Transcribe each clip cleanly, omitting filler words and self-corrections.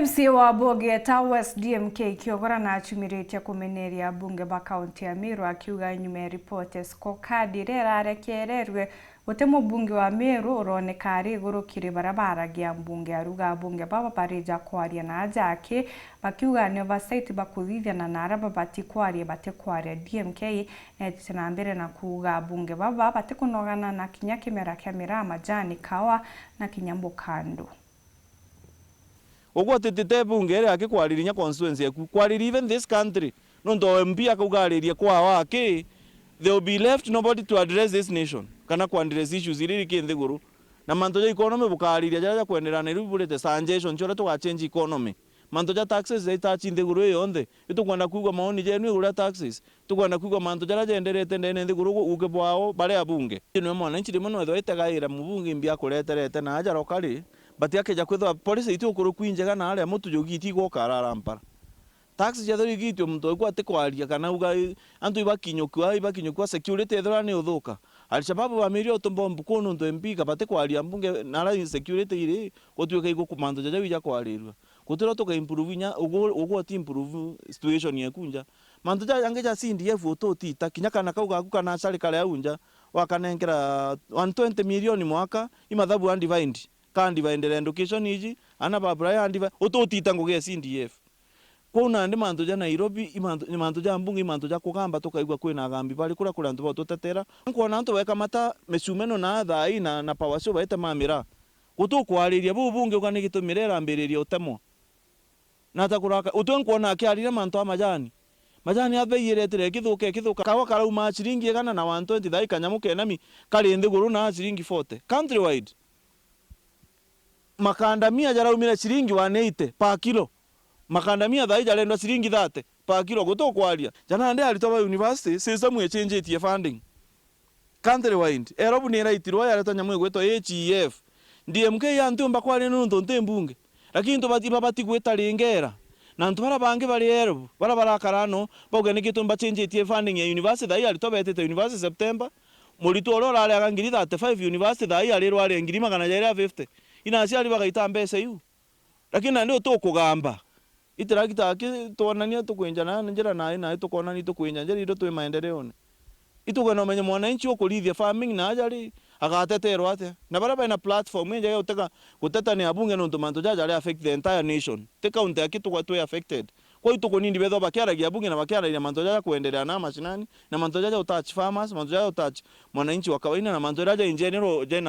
MC wa ABOGETA West DMK kiogora na achumiritie KUMENEERIA Abunge ba kaunti ya MERU akiuga nyuma ya ripoti skokadi rerarekererwe gute mubunge wa MERU uroneka ari iguru kiri barabara gia mbunge aruga abunge baba barija kwaria na ajake bakiuga ni oversight bakuthithia na naraba bati kwaria bate kwaria DMK na mbere na kuuga abunge baba bate kunogana na kinya kimera kia mirama jani kawa na kinyambo kando. Ogwo tete bunge ria akikwariria constituency yaku kwariria even this country nondo MP akugariria kwa wake they will be left nobody to address this nation kana ku address issues iriri kinde guru na manto ja economy bukariria jaja kwenderana iri burete suggestion chora to change economy manto ja taxes zaita chinde guru yonde itukwenda kuigwa maoni jenu ura taxes tukwenda kuigwa manto ja jenderete ndene ndi guru uke bwao bare abunge no mwana nchiri muno etho itagaira mubunge mbia kureterete na aja rokari bati akeja kwetha police itu kuru kwinjega na aria mutu jogiti go kararampara taxi ja thori gitio muntu kwa te kwaria kana uga antu ibakinyukwa security ethora ni uthuka Al-Shabaab wa mirio tombombu kono ndo MP kabate kwaria mbunge nara security iri gotweka igo kumando jaja wija kwarirwa gutira to ka improve nya ugo ti improve situation yakunja manto ja angeja CDF utoti takinya kana kauga kana serikali yaunja wakanengera 120 milioni mwaka imathabu undivided kandi vaendelea education iji ana babra ya ndiva utotita nguge CDF kuna ndi manto ja Nairobi manto ja mbunge manto ja kugamba tukaigwa kwina gambi bali kula ntu bototetera nkona ntu weka mata mesumeno na thai na power show baita mamira gutukwariria bunge ukani gitumirera mbiriria utemo na takuraka utunkona akiarira manto amajani abeyiretire kithuka kawa karauma shiringi kana na 120 thai kanyamuke nami kali ndi guru na shiringi 40 countrywide makandamia jaraumira shiringi 180 pa kilo makandamia thai jarendwa shiringi 30 pa kilo gutokwaria jana ndi alitoba university system echangetie funding countrywide erobu ni raitirwa yareta nyamwe gwetwa HEF DMK ya ntumba kwari nuntu ntembunge lakini to bati gweta ringera na ntwara bange bari erobu bara karano boga ni kitumba changetie funding ya university thai alitoba etete university September muritu orora ari agangiri 35 university thai ari rwari ngiri 150 inasi ali bagaita mbese yu lakini ndio tukugamba itirakita tuonania tukwenjana njira na tukonani tukwenja njira ido twe maendeleo ne itugana menye mwananchi okulithia farming na ajali agateterwa ate na baraba na platform nje yo teka guteta ni abunge no ntomanto jaja ali affect the entire nation teka unte akitu kwa twe affected kwa hiyo tuko nindi betho bakiaragia abunge na bakiaragia manto jaja kuendelea na mashinani na manto jaja utouch farmers manto jaja utouch mwananchi wa kawaida na manto jaja in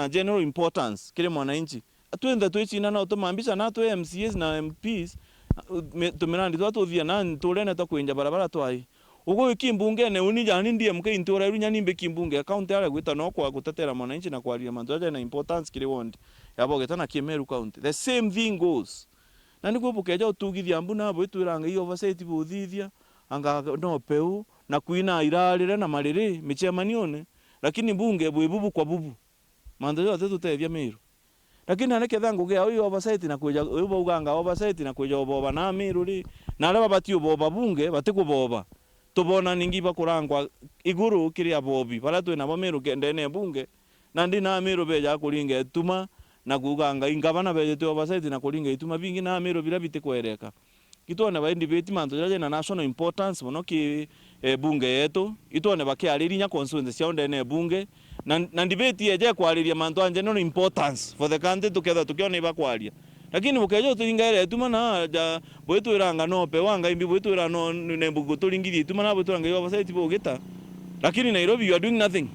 general importance kile mwananchi atwenda twechina na utomambisa na twe MCAs na MPs tumirandi twatuthia na turene takwenja barabara twai ugo ikimbunge ne unija ni DMK ntura irunya nimbe kimbunge account yale gwita no kwa gutetera mwananchi na kwaria manzo na importance kile wondi ABOGETA na Merû county the same thing goes na niko bukeja utugithia mbu na bo itwiranga iyo oversight buthithia anga no peu na kuina irarire na mariri michemanione lakini bunge bubu kwa bubu manzo yote tutethia Merû lakini aneke thangu gea uyo oversight na kuja uyo uganga oversight na kuja oboba na Merû ri na araba bati oboba bunge batikuboba tubona ningi bakurangwa iguru kiria bobi bara twe na Merû kendene bunge na ndi na Merû beja kuringa tuma na kuganga ingabana beje twe oversight na kuringa ituma bingi na Merû bila bitikwereka kitone ba indibeti manto jaje na national importance mono ki bunge yetu itone bakiaririnya constituency ya ndene bunge na debate yeje kwariria manto anje no importance for the country together tukiona iba kwaria lakini bukejo tulingaire tuma na ja bwetu iranga no pe wanga imbi bwetu ira no nembugo tulingirie tuma na bwetu ranga yo oversight ABOGETA lakini Nairobi you are doing nothing